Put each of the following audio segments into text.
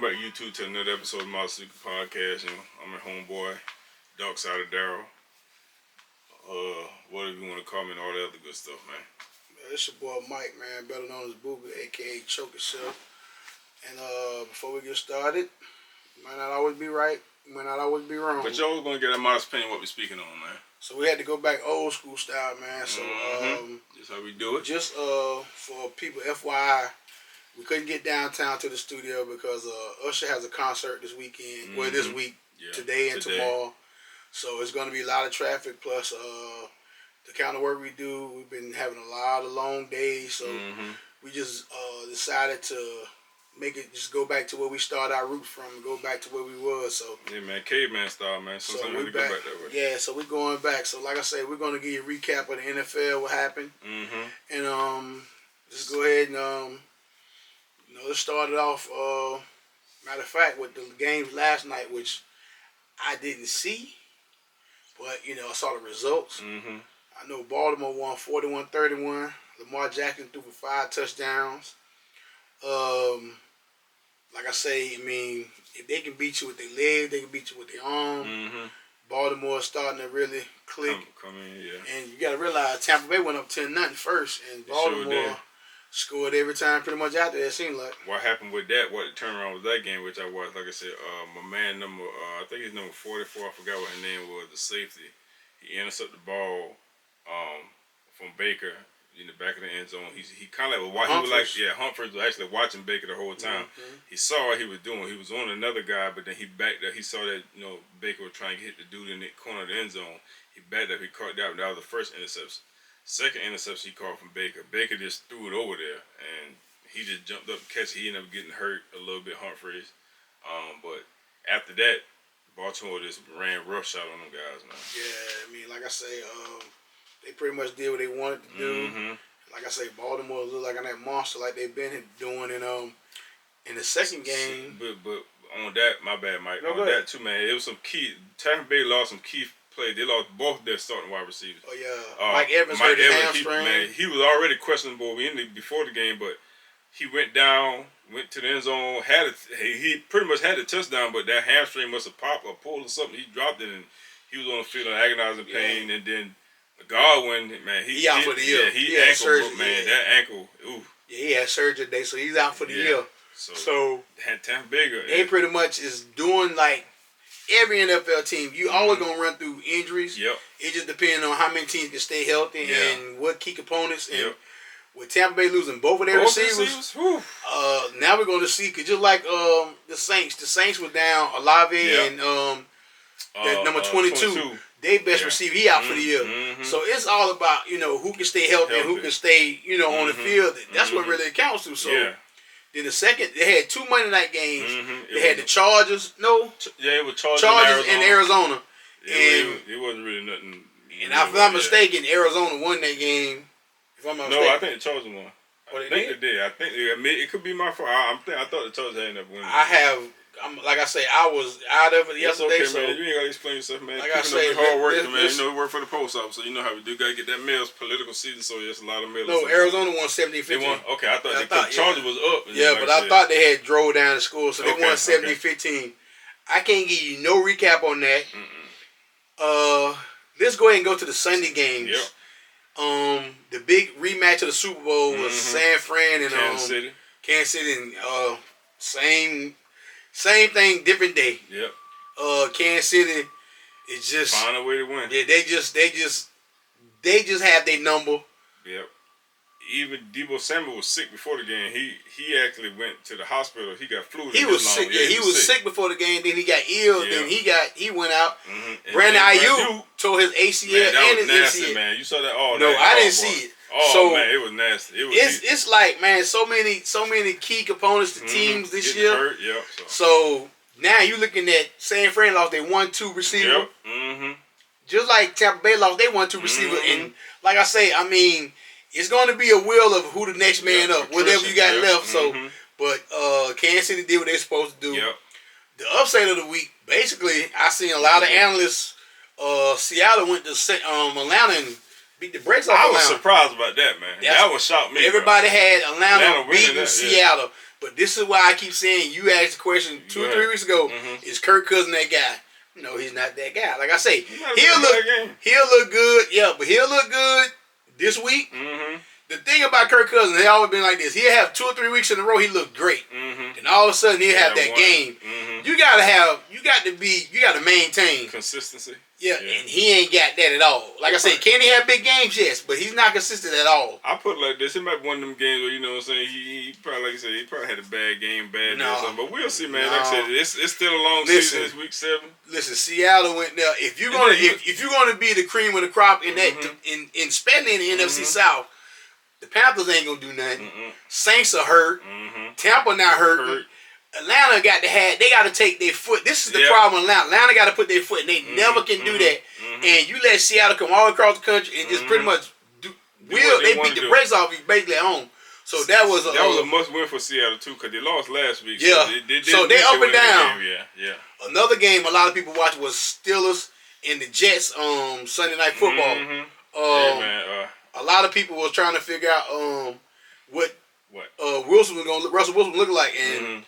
Welcome back, YouTube, to another episode of Msp Ep Podcast. I'm your homeboy, Dark Side of Daryl. Whatever you want to call me and all that other good stuff, man. It's your boy Mike, man, better known as Booba, aka Choke Yourself. And before we get started, might not always be right, might not always be wrong. But y'all gonna get a modest opinion what we're speaking on, man. So we had to go back old school style, man. So That's how we do it. just for people, FYI, we couldn't get downtown to the studio because Usher has a concert this weekend. Well, this week, today and tomorrow. So it's gonna be a lot of traffic. Plus, the kind of work we do, we've been having a lot of long days. So we just decided to make it just go back to where we started our roots from, and go back to where we was. So yeah, man, caveman style, man. so Sometimes we we go back that way. Yeah, so we're going back. So like I said, we're gonna give you a recap of the NFL, what happened, and just go ahead and let's start it off. Matter of fact, with the games last night, which I didn't see, but I saw the results. I know Baltimore won 41-31. Lamar Jackson threw for 5 touchdowns. Like I say, I mean, if they can beat you with their legs, they can beat you with their arm. Baltimore's starting to really click. Come in, yeah. And you got to realize Tampa Bay went up 10-0 first, and Baltimore scored every time pretty much after that, it seemed like. What happened with that, what the turnaround was that game, which I watched, like I said, my man number, I think he's number 44, I forgot what his name was, the safety. He intercepted the ball from Baker in the back of the end zone. He kind of like, Humphreys was actually watching Baker the whole time. He saw what he was doing. He was on another guy, but then he backed up. He saw that, Baker was trying to hit the dude in the corner of the end zone. He backed up, he caught that. That was the first interception. Second interception he caught from Baker. Baker just threw it over there, and he just jumped up and catch it. He ended up getting hurt a little bit, Humphreys. But after that, Baltimore just ran roughshod on them guys, man. Yeah, I mean, like I say, they pretty much did what they wanted to do. Like I say, Baltimore looked like that monster like they've been doing in the second game. But on that, my bad, Mike. No, on that too, man, it was some key. Tampa Bay lost some key plays. They lost both their starting wide receivers. Oh yeah, Mike Evans hurt his hamstring. He was already questionable before the game, but he went down, went to the end zone, he pretty much had the touchdown, but that hamstring must have popped or pulled or something. He dropped it, and he was on the field in agonizing pain. And then Godwin, man, he out for the year. Yeah, he had surgery, man. That ankle, ooh. Yeah, he had surgery today, so he's out for the year. So Tampa Bay, they pretty much is doing like every NFL team. You always gonna run through injuries. Yep. It just depends on how many teams can stay healthy and what key components. And with Tampa Bay losing both of their receivers, now we're going to see, because just like the Saints were down Olave and that number 22. Their best receiver, he out for the year. So it's all about, who can stay healthy and who can stay, on the field. That's what really counts to. So then the second, they had 2 Monday night games. They had the Chargers. It was Chargers in Arizona. It wasn't really nothing. And if I'm not mistaken, Arizona won that game. If I'm not mistaken. No, I think the Chargers won. I think they did. I think it could be my fault. I thought the Chargers had enough winning. Like I say, I was out of it yesterday. Okay, man. You ain't gotta explain yourself, man. Like I say, hard work, man. You work for the post office, so you know how we do. Gotta get that mail's political season, so there's a lot of mail. No, Arizona won 70-15. They won. Okay, I thought the Chargers was up. But I thought they had drove down to score, so they won 70-15. I can't give you no recap on that. Let's go ahead and go to the Sunday games. The big rematch of the Super Bowl was San Fran and Kansas City, and same thing, different day. Kansas City is just find a way to win. Yeah, they just have their number. Even Deebo Samuel was sick before the game. He actually went to the hospital. He got flu. He was sick. Yeah, he was sick before the game. Then he got ill. Then he went out. Brandon Ayuk tore his ACL and his nasty, MCL. Man, you saw that all No, I didn't see it. Oh man, it was nasty. It's like, man, so many key components to teams this year. Hurt, So now you looking at San Fran lost their 1-2 receiver. Just like Tampa Bay lost their 1-2 receiver. And like I say, I mean, it's going to be a will of who the next man up, whatever you got left. So, but Kansas City did what they're supposed to do. The upset of the week, basically, I seen a lot of analysts. Seattle went to Atlanta and beat the brakes off Atlanta. I was surprised about that, man. That was shocked me. Everybody had Atlanta beating Seattle. Yeah. But this is why I keep saying, you asked the question 2 or 3 weeks ago, is Kirk Cousins that guy? No, he's not that guy. Like I say, he'll look good. Yeah, but he'll look good this week. The thing about Kirk Cousins, they always been like this. He'll have 2 or 3 weeks in a row he looked great. And all of a sudden he'll have that game. You gotta maintain consistency. Yeah, and he ain't got that at all. Like I said, can he have big games? Yes, but he's not consistent at all. I put it like this: it might be one of them games where, you know what I'm saying, he probably, like I said, he probably had a bad game, or something. But we'll see, man. Like I said, it's still a long season. It's week 7. Listen, Seattle went there. If you're gonna be the cream of the crop in that, especially in the NFC South, the Panthers ain't gonna do nothing. Saints are hurt. Tampa not hurt. Atlanta they got to take their foot. This is the problem. Atlanta got to put their foot, and they never can do that. And you let Seattle come all across the country and just pretty much they beat the brakes off you basically at home. So that was a must win for Seattle too, because they lost last week. Yeah, so they up and down. Yeah. Another game a lot of people watched was Steelers and the Jets Sunday Night Football. A lot of people was trying to figure out what Russell Wilson look like, and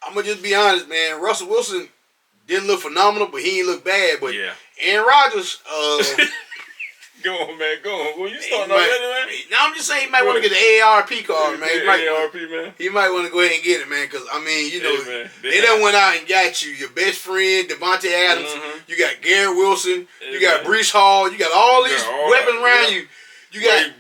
I'm gonna just be honest, man. Russell Wilson didn't look phenomenal, but he ain't look bad. But Aaron Rodgers, go on, man, go on. Well, you starting already, man? No, I'm just saying he might want to get the AARP card, man. Man. He might want to go ahead and get it, man. Because I mean, you know, they done went out and got you your best friend, Devontae Adams. You got Garrett Wilson. You got Breece Hall. You got all these weapons around you. You got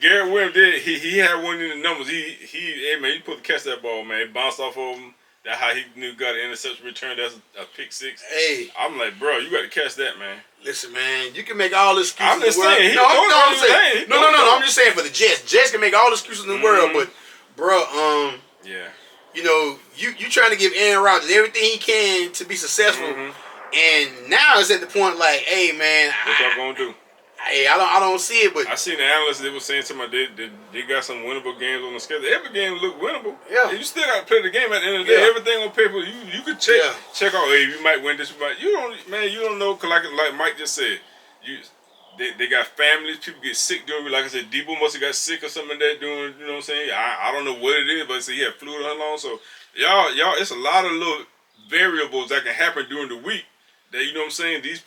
Garrett Wilson. He had one in the numbers. Hey man, you put to catch that ball, man. It bounced off of him. That's how he got an interception return. That's a pick 6. Hey, I'm like, bro, you got to catch that, man. Listen, man, you can make all the excuses in the world. I'm just saying for the Jets. Jets can make all the excuses in the world, but bro, you know, you trying to give Aaron Rodgers everything he can to be successful, and now it's at the point like, hey, man, what y'all gonna do? Hey, I don't see it, but I seen the analysts. They were saying somebody they got some winnable games on the schedule. Every game look winnable. Yeah, and you still got to play the game at the end of the day. Everything on paper, you could check out. Hey, you might win this. You don't know. Cause like Mike just said, they got families. People get sick during. Like I said, Debo must have got sick or something like that during. You know what I'm saying? I don't know what it is, but he had flu how long. So y'all, it's a lot of little variables that can happen during the week. That you know what I'm saying. These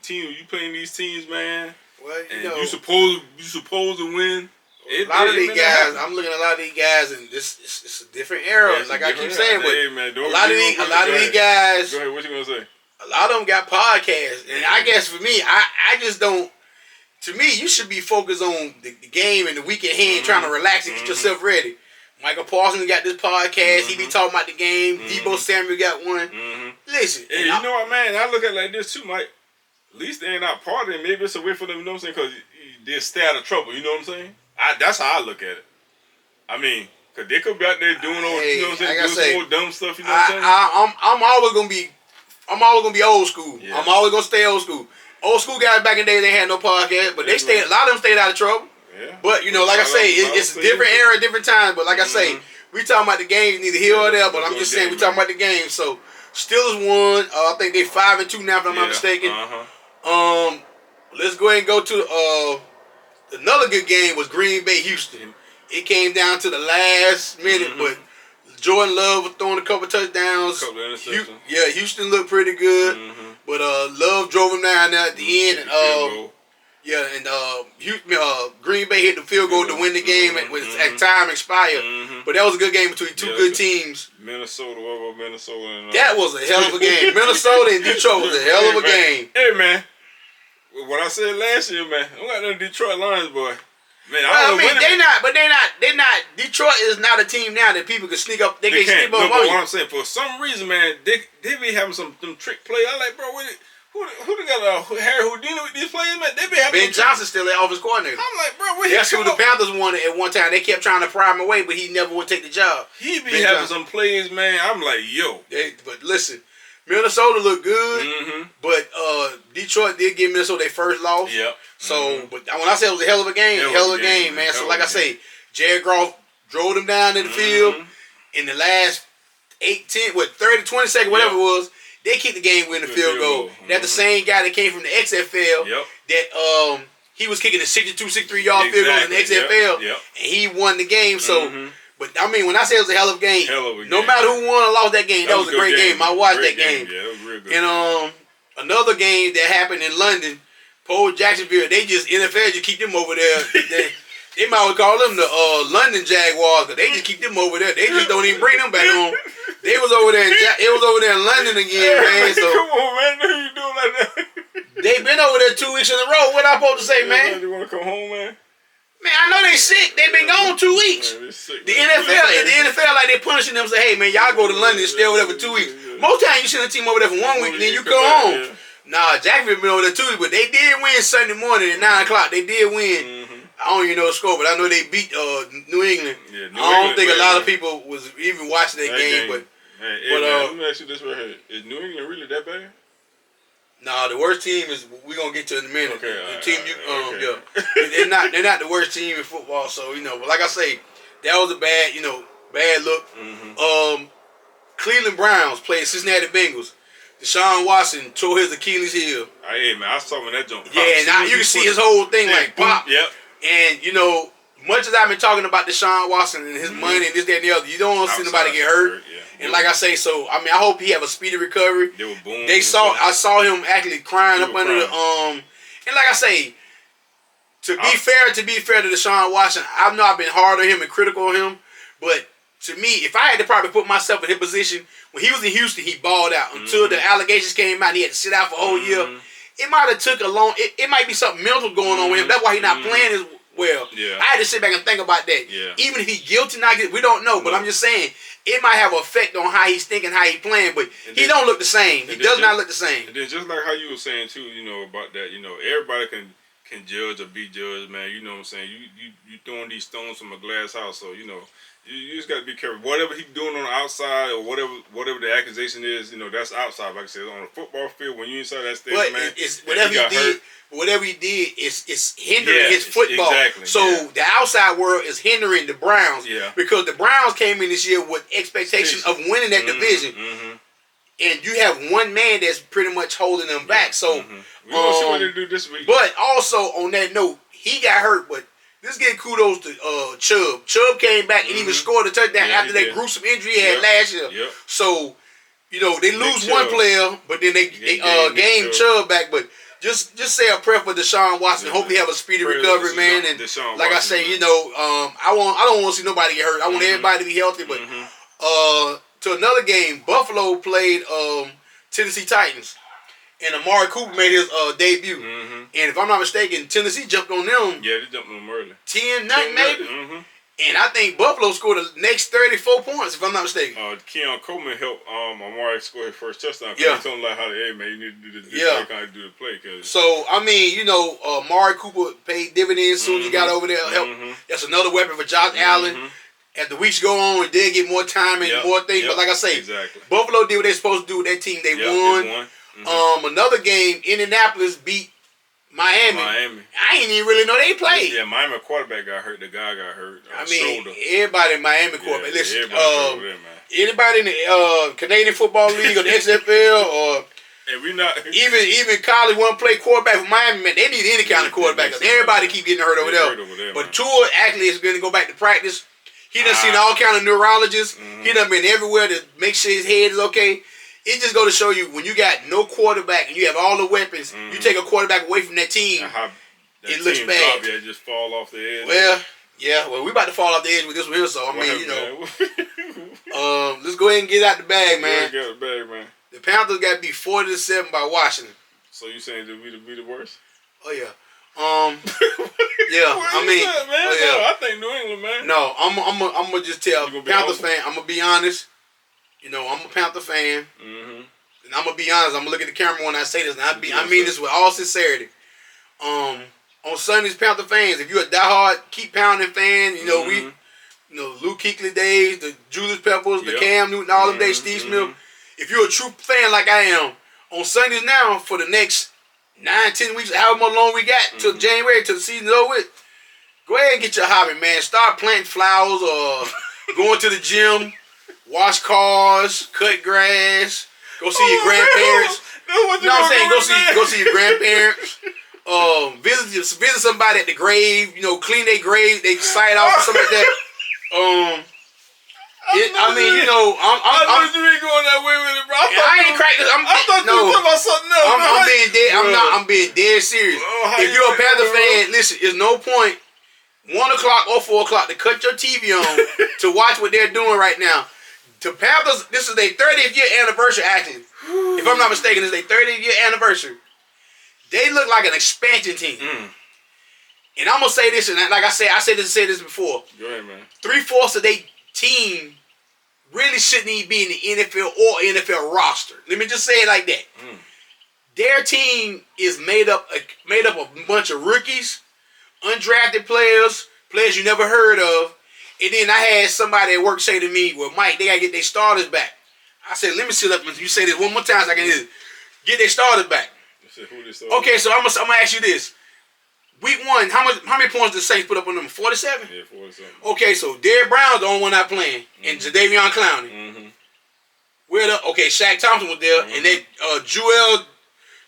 teams, you playing these teams, man. Well, you supposed to win. A lot of these guys, I'm looking at a lot of these guys, and it's a different era. Like I keep saying, but a lot of these guys. Go ahead. What you gonna say? A lot of them got podcasts, and I guess for me, I just don't. To me, you should be focused on the game and the week at hand, trying to relax and get yourself ready. Michael Parsons got this podcast. He be talking about the game. Debo Samuel got one. Listen, hey, you know what, man? I look at it like this too, Mike. At least they ain't out partying. Maybe it's a way for them, you know what I'm saying? Because they'll stay out of trouble, you know what I'm saying? That's how I look at it. I mean, because they could be out there doing all, you know what I'm saying? Doing some more dumb stuff, you know what I'm saying? I'm always going to be old school. Yeah. I'm always going to stay old school. Old school guys back in the day, they had no podcast, but a lot of them stayed out of trouble. Yeah. But, you know, like I say, it's a different era, different time. But like I say, we talking about the games, neither here or there, but I'm just saying we talking about the game. So, Steelers won. I think they 5-2 now, if I'm not mistaken. Let's go ahead and go to another good game was Green Bay Houston. It came down to the last minute, but Jordan Love was throwing a couple touchdowns. Houston looked pretty good, but Love drove him down there at the end. Green Bay hit the field goal to win the game at time expired. But that was a good game between two good teams. Minnesota and that was a hell of a game. Minnesota and Detroit was a hell of a game. Hey man, what I said last year, man, I'm got them Detroit Lions, boy. Man, they're not. Detroit is not a team now that people can sneak up. They can sneak up on you. What I'm saying, for some reason, man, they be having them trick plays. I'm like, bro, who they got Harry Houdini with these players, man? They be having Ben Johnson still their offensive coordinator. I'm like, bro, that's who the Panthers wanted at one time. They kept trying to pry him away, but he never would take the job. He be having some plays, man. I'm like, yo. But listen, Minnesota looked good, but Detroit did give Minnesota their first loss. Yep. So, but when I said it was a hell of a game, man. So, like I say, Jared Goff drove them down in the field in the last 30, 20 seconds, whatever it was. They kicked the game winning field goal. That's the same guy that came from the XFL that he was kicking a 62, 63-yard field goal in the XFL, and he won the game. So, but I mean, when I say it was a hell of a game, no matter who won or lost that game, that was a great game. I watched that game. Yeah, it was real good. And another game that happened in London, Pole Jacksonville, they just NFL just keep them over there. They might well call them the London Jaguars, but they just keep them over there. They just don't even bring them back home. They was over there. It was over there in London again, man. So come on, man, how you doing like that? They been over there 2 weeks in a row. What I supposed to say, man? You want to come home, man? Man, I know they sick. They been gone 2 weeks. Man, sick, the NFL, like they punishing them. Say, hey, man, y'all go to London and stay over there for 2 weeks. Most times you send a team over there for 1 week, and then you come home. Nah, Jacksonville been over there 2 weeks, but they did win Sunday morning at 9 o'clock. They did win. I don't even know the score, but I know they beat New England. Yeah, I don't think a lot of people was even watching that game. But let me ask you this right here: is New England really that bad? Nah, the worst team is we're gonna get to in a minute. Okay, the team yeah. They're not the worst team in football. So but like I say, that was a bad look. Cleveland Browns played Cincinnati Bengals. Deshaun Watson tore his Achilles heel. Hey man, I saw when that jump. Yeah, now you can see his whole thing like pop. Yep. And much as I've been talking about Deshaun Watson and his money and this, that, and the other, you don't want to see nobody get hurt. And like I say, so I mean, I hope he have a speedy recovery. I saw him actually crying up under the And like I say, to be fair to Deshaun Watson, I've not been hard on him and critical of him, but to me, if I had to probably put myself in his position, when he was in Houston, he balled out until the allegations came out. And he had to sit out for a whole year. It might have took a long. It might be something mental going on with him. That's why he's not playing as well. Yeah. I had to sit back and think about that. Yeah. Even if he's guilty, not guilty, we don't know. But I'm just saying, it might have an effect on how he's thinking, how he's playing. But he don't look the same. He does not look the same. And then just like how you were saying too, about that, everybody can judge or be judged, man. You know what I'm saying? You throwing these stones from a glass house, so you just got to be careful. Whatever he's doing on the outside or whatever the accusation is, that's outside. Like I said, on the football field, when you inside that stadium, man, whatever he did, it's hindering his football. Exactly. So the outside world is hindering the Browns because the Browns came in this year with expectation of winning that division. And you have one man that's pretty much holding them back. So we're going to see what they do this week. But also on that note, he got hurt, but let's give kudos to Chubb. Chubb came back and even scored a touchdown after that gruesome injury he had last year. So, they lose one player, but then they gain Chubb back. But just say a prayer for Deshaun Watson. Hope he have a speedy recovery, man. And like I say, I don't want to see nobody get hurt. I want everybody to be healthy. But to another game, Buffalo played Tennessee Titans. And Amari Cooper made his debut. And if I'm not mistaken, Tennessee jumped on them. Yeah, they jumped on them early. 10-0 maybe. And I think Buffalo scored the next 34 points, if I'm not mistaken. Keon Coleman helped Amari score his first touchdown. Yeah. He told him hey man, you need to do this kind of do the play. So I mean, Amari Cooper paid dividends soon as he got over there. That's another weapon for Josh Allen. As the weeks go on, they get more time and more things. But like I say, Buffalo did what they're supposed to do with that team. They won. Another game, Indianapolis beat Miami. I ain't even really know they played. Yeah, Miami quarterback got hurt. The guy got hurt. Shoulder. Everybody in Miami quarterback. Listen, there, anybody in the Canadian Football League or the XFL or even college want to play quarterback for Miami, man, they need any kind of quarterback. Cause everybody keep getting hurt over there. But Tua actually is going to go back to practice. He done seen all kind of neurologists. He done been everywhere to make sure his head is okay. It just go to show you when you got no quarterback and you have all the weapons, you take a quarterback away from that team, it looks bad. Just fall off the edge. Well, we about to fall off the edge with this one here. So I mean, let's go ahead and get out the bag, man. Get out the bag, man. The Panthers got beat 40-7 by Washington. So you saying that we be the worst? Oh yeah. I mean, I think New England, man. No, I'm gonna just tell Panthers fan. I'm gonna be honest. I'm a Panther fan, and I'm gonna be honest. I'm gonna look at the camera when I say this, and I mean this with all sincerity. On Sundays, Panther fans, if you're a diehard, keep pounding fan, we, Luke Kuechly days, the Julius Peppers, the Cam Newton, all them days, Steve Smith. If you're a true fan like I am, on Sundays now for the next 9-10 weeks, however long we got till January, till the season's over with, go ahead and get your hobby, man. Start planting flowers or going to the gym. Wash cars, cut grass, go see your grandparents. I'm saying? Go see your grandparents. visit somebody at the grave, clean their grave, they site off or something like that. I mean, you know, I thought you ain't going that way with it, bro. I ain't cracking. I thought you were talking about something else. I'm being dead. I'm being dead serious. If you're a Panther fan, listen. There's no point 1 o'clock or 4 o'clock to cut your TV on to watch what they're doing right now. The Panthers, this is their 30th year anniversary. Actually, if I'm not mistaken, it's their 30th year anniversary. They look like an expansion team. And I'm gonna say this, and like I said this before. Go ahead, man. 3/4 of their team really shouldn't even be in the NFL or NFL roster. Let me just say it like that. Their team is made up of a bunch of rookies, undrafted players you never heard of. And then I had somebody at work say to me, "Well, Mike, they gotta get their starters back." I said, "Let me sit up and you say this one more time so I can get their starters back." Okay, so I'm gonna ask you this. Week 1, how many points did the Saints put up on them? 47? Yeah, 47. Okay, so Derrick Brown's the only one not playing, and Jadeveon Clowney. Shaq Thompson was there, and they Jewel,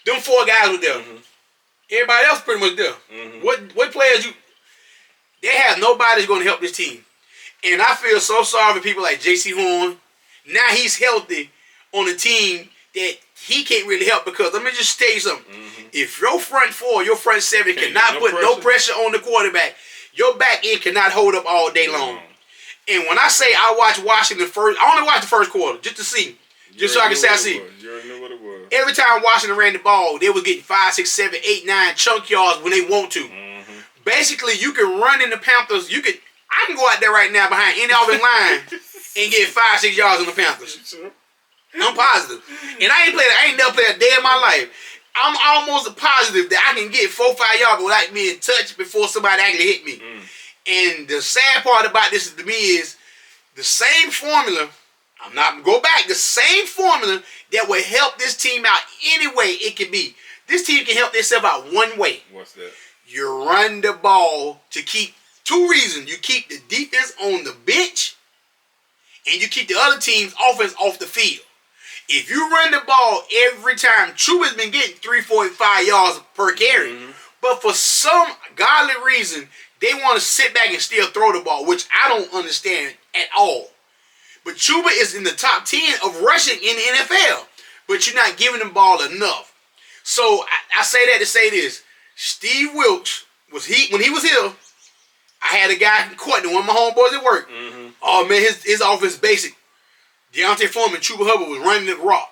them 4 guys were there. Everybody else pretty much there. What players they have nobody's going to help this team, and I feel so sorry for people like J.C. Horn. Now he's healthy on a team that he can't really help because let me just tell you something. If your front 4, your front 7 cannot put no pressure on the quarterback, your back end cannot hold up all day long. And when I say I watch Washington first, I only watch the first quarter just to see. Just so I can say I see. You already know what it was. Every time Washington ran the ball, they was getting 5, 6, 7, 8, 9 chunk yards when they want to. Basically, you can run in the Panthers. I can go out there right now behind any offensive line and get 5, 6 yards on the Panthers. I'm positive. And I ain't never played a day in my life. I'm almost positive that I can get 4, 5 yards without being touched before somebody actually hit me. And the sad part about this to me is the same formula. I'm not going to go back. The same formula that will help this team out any way it can be. This team can help itself out one way. What's that? You run the ball to keep 2 reasons. You keep the defense on the bench, and you keep the other team's offense off the field. If you run the ball every time, Chuba's been getting 3, 4, 5 yards per carry. But for some godly reason, they want to sit back and still throw the ball, which I don't understand at all. But Chuba is in the top 10 of rushing in the NFL. But you're not giving the ball enough. So I say that to say this. Steve Wilkes, when he was here, I had a guy in Courtney, one of my homeboys at work. Oh, man, his offense basic. Deontay Foreman, Chuba Hubbard was running the rock.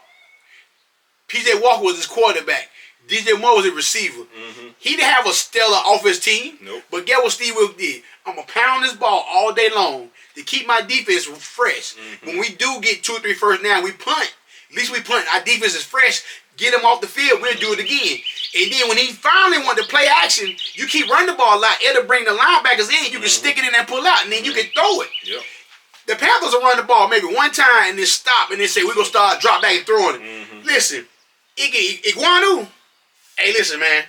P.J. Walker was his quarterback. DJ Moore was his receiver. He didn't have a stellar offense team. Nope. But guess what Steve Wilkes did? I'm going to pound this ball all day long to keep my defense fresh. When we do get 2 or 3 first down, we punt. At least we punt. Our defense is fresh. Get them off the field. We'll do it again. And then when he finally wanted to play action, you keep running the ball out. It'll bring the linebackers in. You can stick it in and pull out, and then you can throw it. The Panthers will run the ball maybe one time and then stop and then say, we're going to start drop back and throwing it. Listen, Iguanu, hey, listen, man.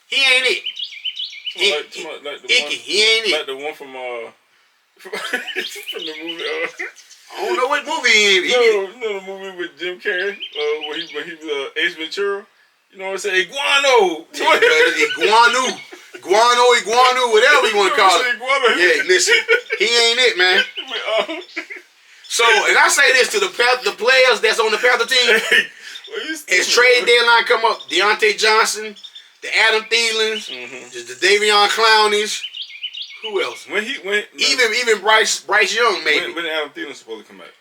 He ain't it. He ain't it. Like the one from the movie. I don't know what movie he is. No, the movie with Jim Carrey, when he was Ace Ventura. You know what I'm saying? Iguano. Iguanu, whatever you want to call it. Yeah, listen, he ain't it, man. So, and I say this to the players that's on the Panther team. As trade deadline come up, Deontay Johnson, the Adam Thielens, the Davion Clowneys, who else? Even Bryce Young, maybe. When Adam Thielen supposed to come back?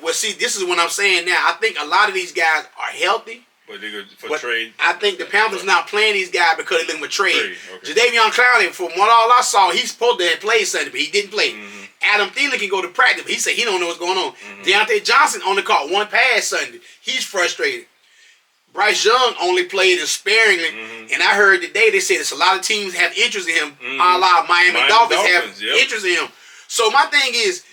Well, see, this is what I'm saying now. I think a lot of these guys are healthy. But they go for trade. I think the Panthers not playing these guys because they're looking for trade. Jadeveon Clowney, from what all I saw, he's supposed to have played Sunday, but he didn't play. Adam Thielen can go to practice, but he said he don't know what's going on. Deontay Johnson only caught 1 pass Sunday. He's frustrated. Bryce Young only played sparingly, and I heard today they said it's a lot of teams have interest in him. A la Miami Dolphins have interest in him. So my thing is,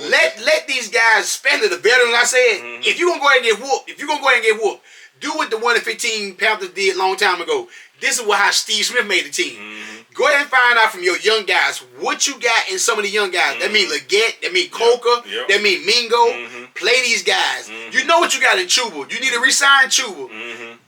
let these guys spend it. The veterans, I said, if you're gonna go ahead and get whooped, do what the 1-15 Panthers did a long time ago. This is how Steve Smith made the team. Go ahead and find out from your young guys what you got in some of the young guys. That mean Leggett, that mean Coker, that mean Mingo. Play these guys. You know what you got in Chuba. You need to re-sign Chuba.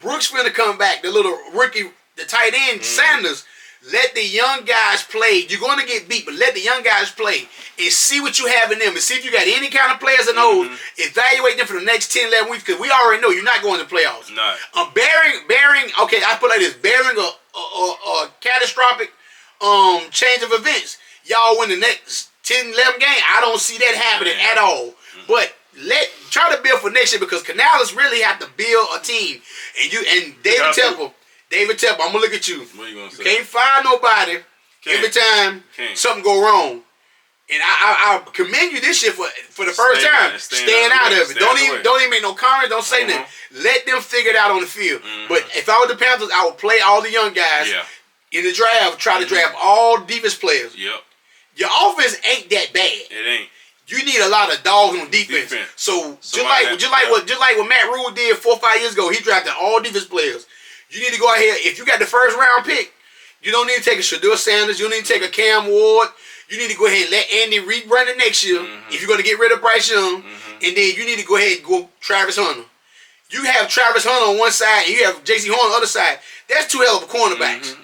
Brooks finna come back, the little rookie, the tight end Sanders. Let the young guys play. You're going to get beat, but let the young guys play and see what you have in them and see if you got any kind of players in those. Evaluate them for the next 10, 11 weeks because we already know you're not going to the playoffs. No. Bearing, okay, I put it like this, bearing a catastrophic change of events, y'all win the next 10, 11 games. I don't see that happening at all. But try to build for next year because Canales really have to build a team. And David Tepper, I'm gonna look at you. What are you gonna say? Can't fire nobody every time something go wrong. And I commend you this year for the first time. Staying out of it. Don't even make no comments. Don't say nothing. Let them figure it out on the field. But if I was the Panthers, I would play all the young guys in the draft. Try to draft all defense players. Yep. Your offense ain't that bad. It ain't. You need a lot of dogs on defense. So just like what Matt Rule did 4 or 5 years ago, he drafted all defense players. You need to go out here. If you got the first round pick, you don't need to take a Shedeur Sanders. You don't need to take a Cam Ward. You need to go ahead and let Andy Reid run it next year if you're going to get rid of Bryce Young. And then you need to go ahead and go Travis Hunter. You have Travis Hunter on one side and you have J.C. Horn on the other side. That's two hell of a cornerbacks.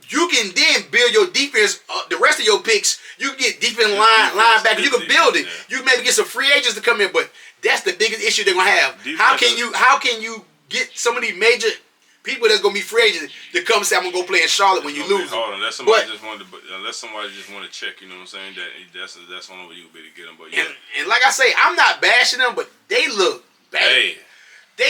You can then build your defense, the rest of your picks. You can get defense linebackers. You can build it. You maybe get some free agents to come in, but that's the biggest issue they're going to have. How can you get some of these major people that's gonna be free agents to come say I'm gonna go play in Charlotte when you lose? Unless somebody just wanted to check, you know what I'm saying? That's the only way you would be to get them. But yeah. And like I say, I'm not bashing them, but they look bad. Hey. The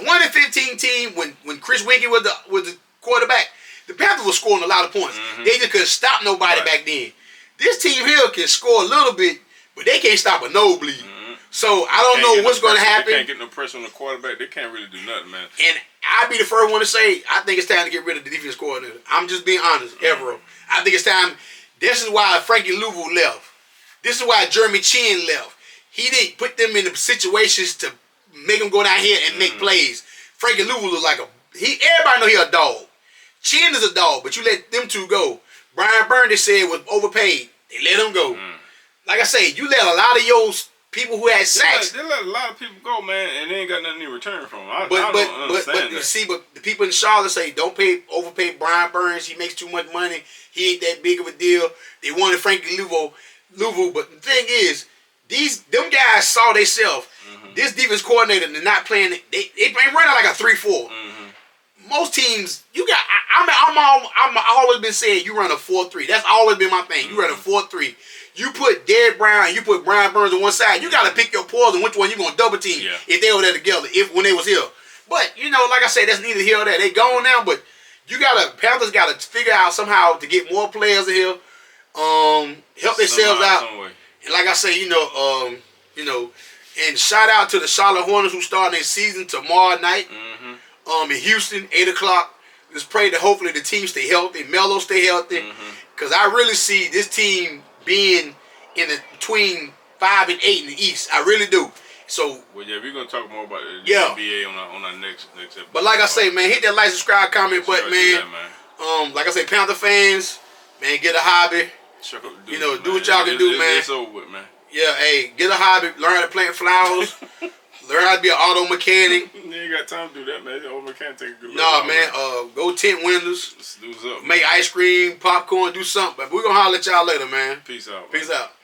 1-15 team when Chris Winkie was the quarterback, the Panthers were scoring a lot of points. They just couldn't stop nobody back then. This team here can score a little bit, but they can't stop a nosebleed. So I don't know what's going to happen. They can't get no pressure on the quarterback. They can't really do nothing, man. And I'd be the first one to say, I think it's time to get rid of the defense coordinator. I'm just being honest, Evero. I think it's time. This is why Frankie Louisville left. This is why Jeremy Chin left. He didn't put them in the situations to make them go down here and make plays. Frankie Louisville was like everybody know he a dog. Chin is a dog, but you let them two go. Brian Byrne, they said, was overpaid. They let him go. Like I say, you let a lot of your people who had sacks. They let a lot of people go, man, and they ain't got nothing in return from them. I don't understand that. But the people in Charlotte say don't overpay Brian Burns. He makes too much money. He ain't that big of a deal. They wanted Frankie Louisville, but the thing is, them guys saw themselves. This defense coordinator, they're not playing. They running like a 3-4. Most teams, I'm always been saying you run a 4-3. That's always been my thing. You run a 4-3. You put Derek Brown and you put Brian Burns on one side. You got to pick your poison which one you going to double team if they were there together, when they was here. But, like I say, that's neither here or there. They gone now, but Panthers got to figure out somehow to get more players in here, help themselves out. And like I say, and shout out to the Charlotte Hornets who start their season tomorrow night in Houston, 8 o'clock. Let's pray that hopefully the team stay healthy, Melo stay healthy, because I really see this team being between 5 and 8 in the East. I really do. So we're gonna talk more about the NBA on our next episode. But like I say, man, hit that like, subscribe, comment button, man. Like I say, Panther fans, man, get a hobby. Do what y'all can do, man. It's over with, man. Yeah, hey, get a hobby. Learn how to plant flowers. Learn how to be an auto mechanic. You ain't got time to do that, man. Auto mechanic take a good look. Man. Go tint windows. Let's do something. Make ice cream, popcorn, do something. But we're gonna holler at y'all later, man. Peace out. Peace out.